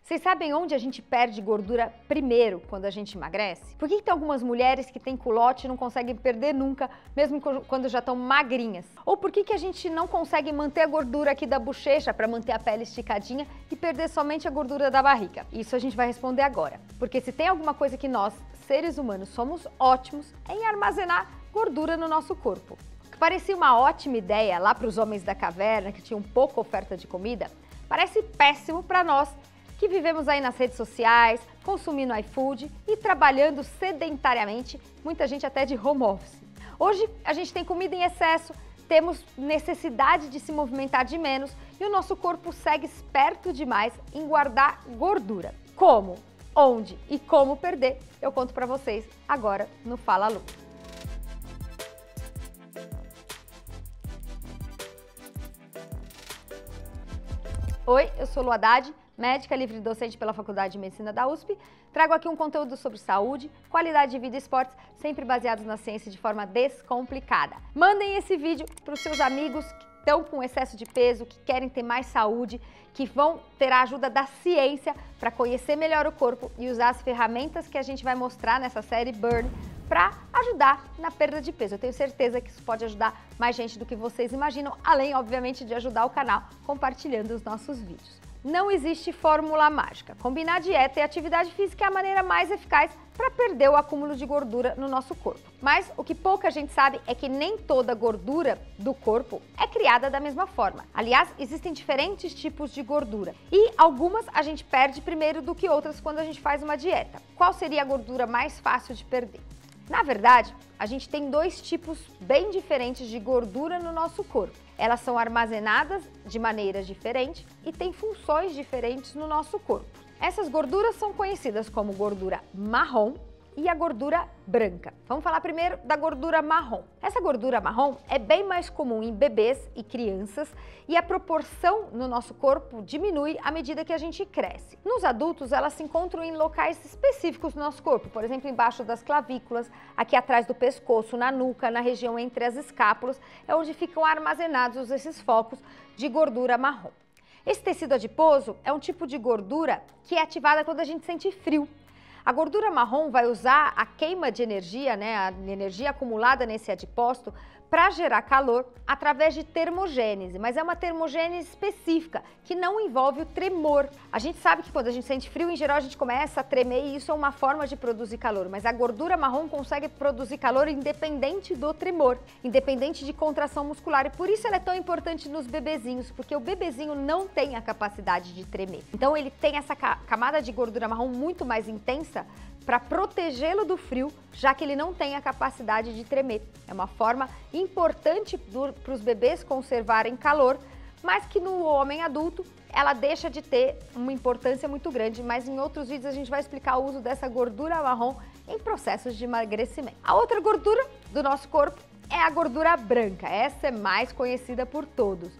Vocês sabem onde a gente perde gordura primeiro quando a gente emagrece? Por que tem algumas mulheres que têm culote e não conseguem perder nunca, mesmo quando já estão magrinhas? Ou por que a gente não consegue manter a gordura aqui da bochecha para manter a pele esticadinha e perder somente a gordura da barriga? Isso a gente vai responder agora. Porque se tem alguma coisa que nós, seres humanos, somos ótimos é em armazenar gordura no nosso corpo. O que parecia uma ótima ideia lá para os homens da caverna, que tinham pouca oferta de comida, parece péssimo para nós, que vivemos aí nas redes sociais, consumindo iFood e trabalhando sedentariamente, muita gente até de home office. Hoje a gente tem comida em excesso, temos necessidade de se movimentar de menos e o nosso corpo segue esperto demais em guardar gordura. Como, onde e como perder, eu conto pra vocês agora no Fala Lu. Oi, eu sou Lu Haddad, médica livre docente pela Faculdade de Medicina da USP. Trago aqui um conteúdo sobre saúde, qualidade de vida e esportes, sempre baseados na ciência de forma descomplicada. Mandem esse vídeo para os seus amigos que estão com excesso de peso, que querem ter mais saúde, que vão ter a ajuda da ciência para conhecer melhor o corpo e usar as ferramentas que a gente vai mostrar nessa série Burn para ajudar na perda de peso. Eu tenho certeza que isso pode ajudar mais gente do que vocês imaginam, além, obviamente, de ajudar o canal compartilhando os nossos vídeos. Não existe fórmula mágica. Combinar dieta e atividade física é a maneira mais eficaz para perder o acúmulo de gordura no nosso corpo. Mas o que pouca gente sabe é que nem toda gordura do corpo é criada da mesma forma. Aliás, existem diferentes tipos de gordura e algumas a gente perde primeiro do que outras quando a gente faz uma dieta. Qual seria a gordura mais fácil de perder? Na verdade, a gente tem dois tipos bem diferentes de gordura no nosso corpo. Elas são armazenadas de maneiras diferentes e têm funções diferentes no nosso corpo. Essas gorduras são conhecidas como gordura marrom e a gordura branca. Vamos falar primeiro da gordura marrom. Essa gordura marrom é bem mais comum em bebês e crianças e a proporção no nosso corpo diminui à medida que a gente cresce. Nos adultos, elas se encontram em locais específicos do nosso corpo, por exemplo, embaixo das clavículas, aqui atrás do pescoço, na nuca, na região entre as escápulas, é onde ficam armazenados esses focos de gordura marrom. Esse tecido adiposo é um tipo de gordura que é ativada quando a gente sente frio. A gordura marrom vai usar a queima de energia, a energia acumulada nesse adipócito, para gerar calor através de termogênese, mas é uma termogênese específica, que não envolve o tremor. A gente sabe que quando a gente sente frio, em geral, a gente começa a tremer e isso é uma forma de produzir calor, mas a gordura marrom consegue produzir calor independente do tremor, independente de contração muscular, e por isso ela é tão importante nos bebezinhos, porque o bebezinho não tem a capacidade de tremer. Então ele tem essa camada de gordura marrom muito mais intensa para protegê-lo do frio, já que ele não tem a capacidade de tremer. É uma forma importante para os bebês conservarem calor, mas que no homem adulto ela deixa de ter uma importância muito grande, mas em outros vídeos a gente vai explicar o uso dessa gordura marrom em processos de emagrecimento. A outra gordura do nosso corpo é a gordura branca, essa é mais conhecida por todos.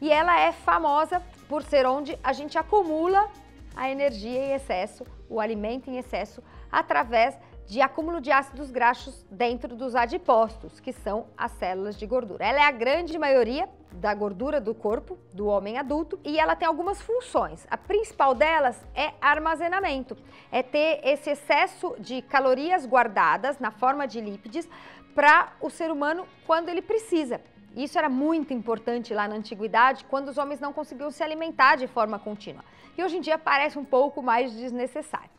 E ela é famosa por ser onde a gente acumula a energia em excesso, o alimento em excesso, através de acúmulo de ácidos graxos dentro dos adipócitos, que são as células de gordura. Ela é a grande maioria da gordura do corpo do homem adulto e ela tem algumas funções. A principal delas é armazenamento, é ter esse excesso de calorias guardadas na forma de lípides para o ser humano quando ele precisa. Isso era muito importante lá na antiguidade, quando os homens não conseguiam se alimentar de forma contínua. E hoje em dia parece um pouco mais desnecessário.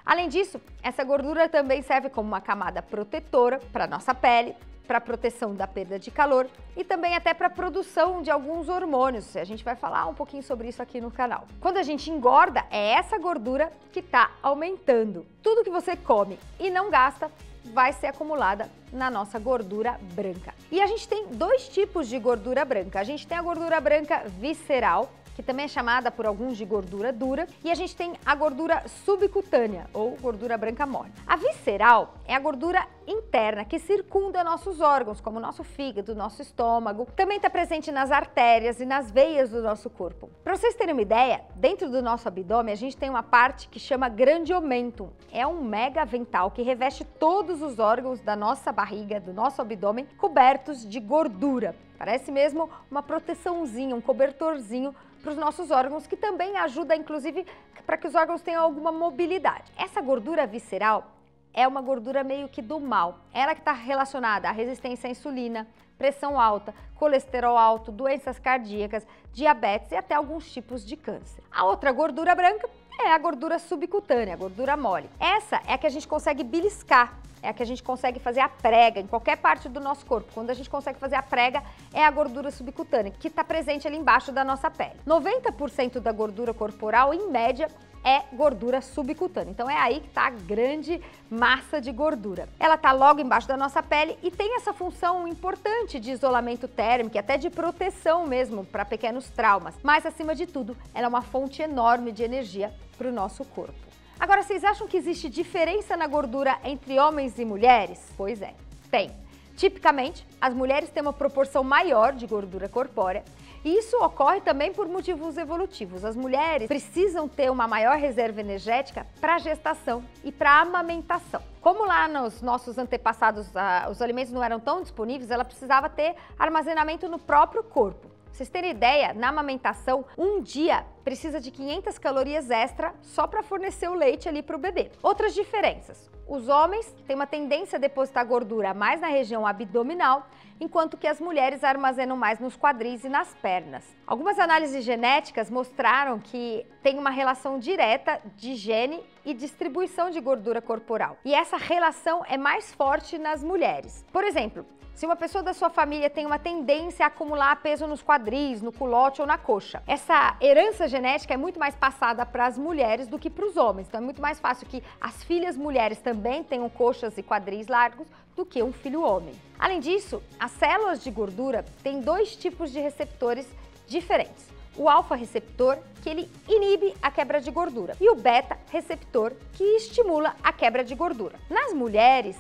Além disso, essa gordura também serve como uma camada protetora para a nossa pele, para a proteção da perda de calor e também até para a produção de alguns hormônios. A gente vai falar um pouquinho sobre isso aqui no canal. Quando a gente engorda, é essa gordura que está aumentando. Tudo que você come e não gasta vai ser acumulada na nossa gordura branca. E a gente tem dois tipos de gordura branca. A gente tem a gordura branca visceral, que também é chamada por alguns de gordura dura, e a gente tem a gordura subcutânea, ou gordura branca mole. A visceral é a gordura interna que circunda nossos órgãos, como o nosso fígado, nosso estômago, também está presente nas artérias e nas veias do nosso corpo. Para vocês terem uma ideia, dentro do nosso abdômen a gente tem uma parte que chama grandiomentum. É um mega avental que reveste todos os órgãos da nossa barriga, do nosso abdômen, cobertos de gordura. Parece mesmo uma proteçãozinha, um cobertorzinho para os nossos órgãos, que também ajuda, inclusive, para que os órgãos tenham alguma mobilidade. Essa gordura visceral é uma gordura meio que do mal. Ela que está relacionada à resistência à insulina, pressão alta, colesterol alto, doenças cardíacas, diabetes e até alguns tipos de câncer. A outra gordura branca é a gordura subcutânea, a gordura mole. Essa é a que a gente consegue beliscar, é a que a gente consegue fazer a prega em qualquer parte do nosso corpo. Quando a gente consegue fazer a prega, é a gordura subcutânea, que está presente ali embaixo da nossa pele. 90% da gordura corporal, em média, é gordura subcutânea. Então é aí que está a grande massa de gordura. Ela está logo embaixo da nossa pele e tem essa função importante de isolamento térmico e até de proteção mesmo para pequenos traumas. Mas, acima de tudo, ela é uma fonte enorme de energia para o nosso corpo. Agora, vocês acham que existe diferença na gordura entre homens e mulheres? Pois é, tem. Tipicamente, as mulheres têm uma proporção maior de gordura corpórea e isso ocorre também por motivos evolutivos. As mulheres precisam ter uma maior reserva energética para a gestação e para a amamentação. Como lá nos nossos antepassados os alimentos não eram tão disponíveis, ela precisava ter armazenamento no próprio corpo. Pra vocês terem ideia, na amamentação, um dia precisa de 500 calorias extra só para fornecer o leite ali para o bebê. Outras diferenças. Os homens têm uma tendência a depositar gordura mais na região abdominal, enquanto que as mulheres armazenam mais nos quadris e nas pernas. Algumas análises genéticas mostraram que tem uma relação direta de gene e distribuição de gordura corporal. E essa relação é mais forte nas mulheres. Por exemplo, se uma pessoa da sua família tem uma tendência a acumular peso nos quadris, no culote ou na coxa, essa herança genética é muito mais passada para as mulheres do que para os homens. Então é muito mais fácil que as filhas mulheres também tenham coxas e quadris largos do que um filho homem. Além disso, as células de gordura têm dois tipos de receptores diferentes. O alfa-receptor, que ele inibe a quebra de gordura, e o beta-receptor, que estimula a quebra de gordura. Nas mulheres,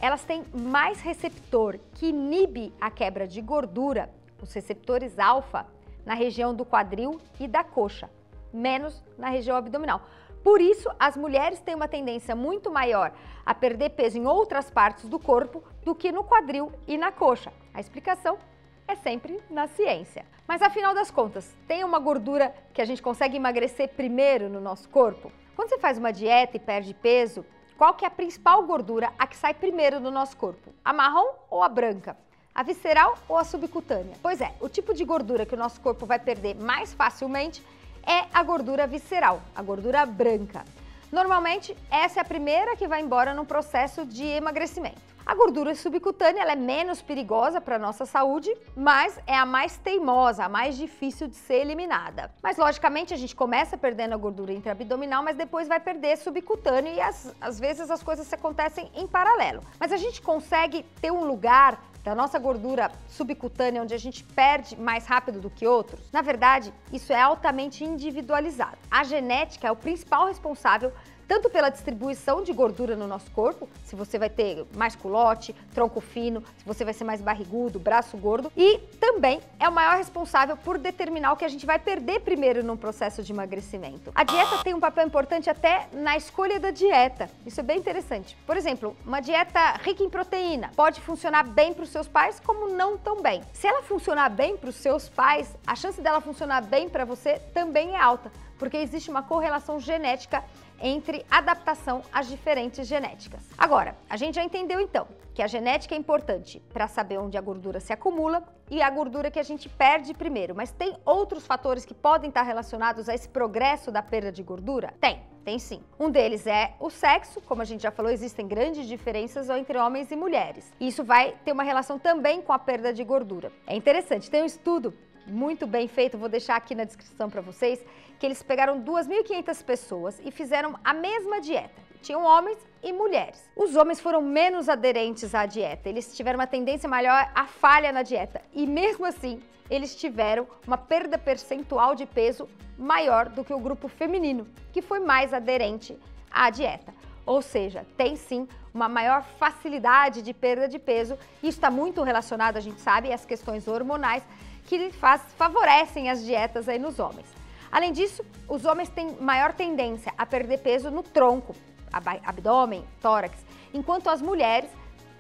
elas têm mais receptor que inibe a quebra de gordura, os receptores alfa, na região do quadril e da coxa, menos na região abdominal. Por isso, as mulheres têm uma tendência muito maior a perder peso em outras partes do corpo do que no quadril e na coxa. A explicação é sempre na ciência. Mas afinal das contas, tem uma gordura que a gente consegue emagrecer primeiro no nosso corpo? Quando você faz uma dieta e perde peso, qual que é a principal gordura, a que sai primeiro do nosso corpo? A marrom ou a branca? A visceral ou a subcutânea? Pois é, o tipo de gordura que o nosso corpo vai perder mais facilmente é a gordura visceral, a gordura branca. Normalmente, essa é a primeira que vai embora no processo de emagrecimento. A gordura subcutânea ela é menos perigosa para a nossa saúde, mas é a mais teimosa, a mais difícil de ser eliminada. Mas, logicamente, a gente começa perdendo a gordura intraabdominal, mas depois vai perder subcutânea e às vezes as coisas acontecem em paralelo. Mas a gente consegue ter um lugar da nossa gordura subcutânea onde a gente perde mais rápido do que outros? Na verdade, isso é altamente individualizado. A genética é o principal responsável tanto pela distribuição de gordura no nosso corpo, se você vai ter mais culote, tronco fino, se você vai ser mais barrigudo, braço gordo, e também é o maior responsável por determinar o que a gente vai perder primeiro num processo de emagrecimento. A dieta tem um papel importante até na escolha da dieta, isso é bem interessante. Por exemplo, uma dieta rica em proteína pode funcionar bem para os seus pais, como não tão bem. Se ela funcionar bem para os seus pais, a chance dela funcionar bem para você também é alta, porque existe uma correlação genética entre adaptação às diferentes genéticas. Agora, a gente já entendeu então que a genética é importante para saber onde a gordura se acumula e a gordura que a gente perde primeiro, mas tem outros fatores que podem estar relacionados a esse progresso da perda de gordura? Tem sim. Um deles é o sexo, como a gente já falou, existem grandes diferenças entre homens e mulheres. E isso vai ter uma relação também com a perda de gordura. É interessante, tem um estudo muito bem feito, vou deixar aqui na descrição para vocês, que eles pegaram 2.500 pessoas e fizeram a mesma dieta. Tinham homens e mulheres. Os homens foram menos aderentes à dieta, eles tiveram uma tendência maior à falha na dieta e mesmo assim eles tiveram uma perda percentual de peso maior do que o grupo feminino, que foi mais aderente à dieta. Ou seja, tem sim uma maior facilidade de perda de peso, isso está muito relacionado, a gente sabe, às questões hormonais, que favorecem as dietas aí nos homens. Além disso, os homens têm maior tendência a perder peso no tronco, abdômen, tórax, enquanto as mulheres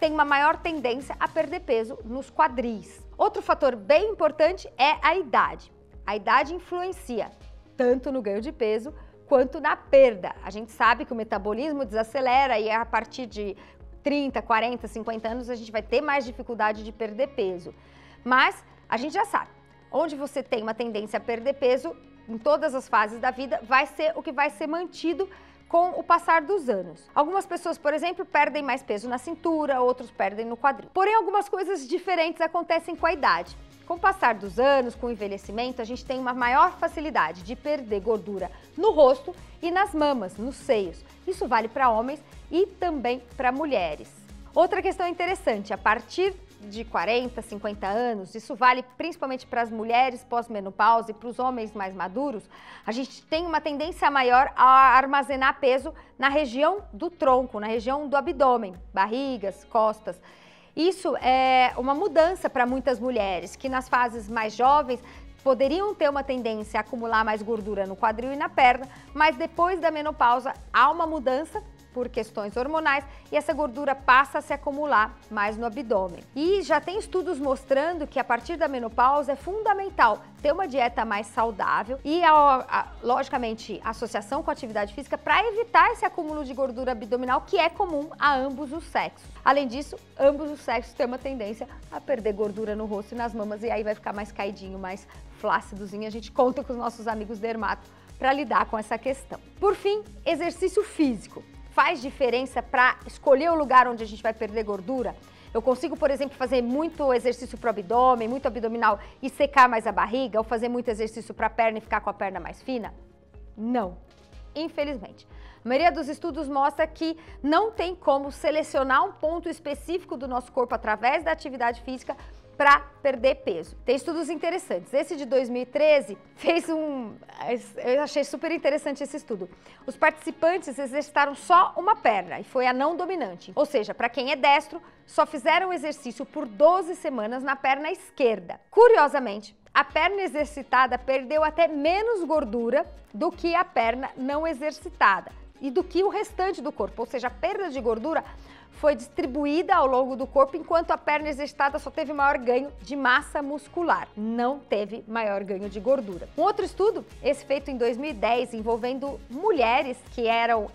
têm uma maior tendência a perder peso nos quadris. Outro fator bem importante é a idade. a idade influencia tanto no ganho de peso quanto na perda. A gente sabe que o metabolismo desacelera e a partir de 30, 40, 50 anos a gente vai ter mais dificuldade de perder peso. Mas a gente já sabe, onde você tem uma tendência a perder peso, em todas as fases da vida, vai ser o que vai ser mantido com o passar dos anos. Algumas pessoas, por exemplo, perdem mais peso na cintura, outros perdem no quadril. Porém, algumas coisas diferentes acontecem com a idade. Com o passar dos anos, com o envelhecimento, a gente tem uma maior facilidade de perder gordura no rosto e nas mamas, nos seios. Isso vale para homens e também para mulheres. Outra questão interessante, a partir de 40, 50 anos, isso vale principalmente para as mulheres pós-menopausa e para os homens mais maduros, a gente tem uma tendência maior a armazenar peso na região do tronco, na região do abdômen, barrigas, costas. Isso é uma mudança para muitas mulheres que nas fases mais jovens poderiam ter uma tendência a acumular mais gordura no quadril e na perna, mas depois da menopausa há uma mudança por questões hormonais e essa gordura passa a se acumular mais no abdômen. E já tem estudos mostrando que a partir da menopausa é fundamental ter uma dieta mais saudável e, logicamente, associação com a atividade física para evitar esse acúmulo de gordura abdominal que é comum a ambos os sexos. Além disso, ambos os sexos têm uma tendência a perder gordura no rosto e nas mamas e aí vai ficar mais caidinho, mais flácidozinho. A gente conta com os nossos amigos dermato para lidar com essa questão. Por fim, exercício físico. Faz diferença para escolher o lugar onde a gente vai perder gordura? Eu consigo, por exemplo, fazer muito exercício para o abdômen, muito abdominal e secar mais a barriga, ou fazer muito exercício para a perna e ficar com a perna mais fina? Não, infelizmente. A maioria dos estudos mostra que não tem como selecionar um ponto específico do nosso corpo através da atividade física para perder peso. Tem estudos interessantes. Esse de 2013 eu achei super interessante esse estudo. Os participantes exercitaram só uma perna e foi a não dominante. Ou seja, para quem é destro, só fizeram exercício por 12 semanas na perna esquerda. Curiosamente, a perna exercitada perdeu até menos gordura do que a perna não exercitada e do que o restante do corpo. Ou seja, a perda de gordura foi distribuída ao longo do corpo, enquanto a perna exercitada só teve maior ganho de massa muscular, não teve maior ganho de gordura. Um outro estudo, esse feito em 2010, envolvendo mulheres que eram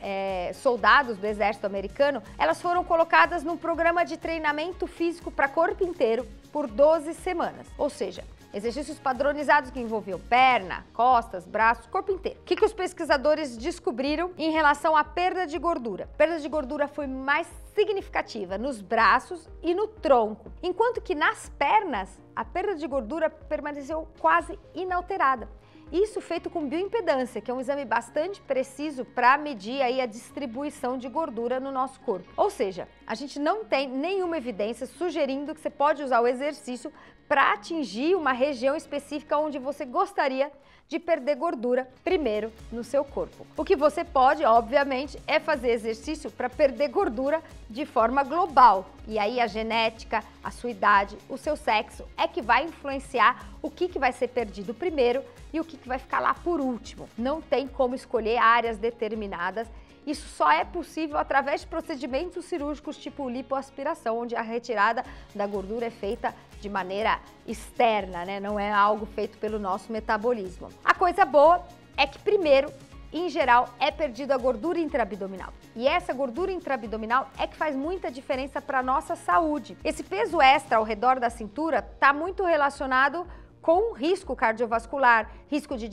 soldados do exército americano, elas foram colocadas num programa de treinamento físico para corpo inteiro por 12 semanas, ou seja, exercícios padronizados que envolviam perna, costas, braços, corpo inteiro. O que os pesquisadores descobriram em relação à perda de gordura? A perda de gordura foi mais significativa nos braços e no tronco, enquanto que nas pernas a perda de gordura permaneceu quase inalterada. Isso feito com bioimpedância, que é um exame bastante preciso para medir aí a distribuição de gordura no nosso corpo. Ou seja, a gente não tem nenhuma evidência sugerindo que você pode usar o exercício para atingir uma região específica onde você gostaria de perder gordura primeiro no seu corpo. O que você pode, obviamente, é fazer exercício para perder gordura de forma global. E aí a genética, a sua idade, o seu sexo é que vai influenciar o que vai ser perdido primeiro e o que vai ficar lá por último. Não tem como escolher áreas determinadas. Isso só é possível através de procedimentos cirúrgicos tipo lipoaspiração, onde a retirada da gordura é feita de maneira externa, né? Não é algo feito pelo nosso metabolismo. A coisa boa é que primeiro, em geral, é perdida a gordura intraabdominal. E essa gordura intraabdominal é que faz muita diferença para a nossa saúde. Esse peso extra ao redor da cintura está muito relacionado com risco cardiovascular, risco de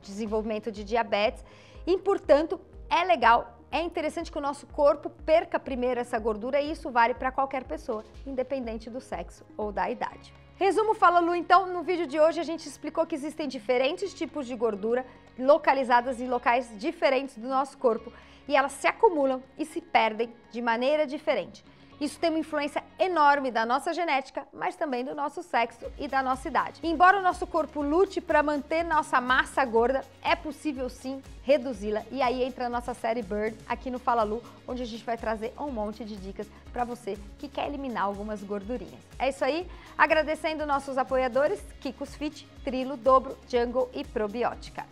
desenvolvimento de diabetes e, portanto, é legal, é interessante que o nosso corpo perca primeiro essa gordura e isso vale para qualquer pessoa, independente do sexo ou da idade. Resumo Fala Lu, então, no vídeo de hoje a gente explicou que existem diferentes tipos de gordura localizadas em locais diferentes do nosso corpo e elas se acumulam e se perdem de maneira diferente. Isso tem uma influência enorme da nossa genética, mas também do nosso sexo e da nossa idade. Embora o nosso corpo lute para manter nossa massa gorda, é possível sim reduzi-la. E aí entra a nossa série Burn aqui no Fala Lu, onde a gente vai trazer um monte de dicas para você que quer eliminar algumas gordurinhas. É isso aí, agradecendo nossos apoiadores, Kikos Fit, Trilo, Dobro, Jungle e Probiótica.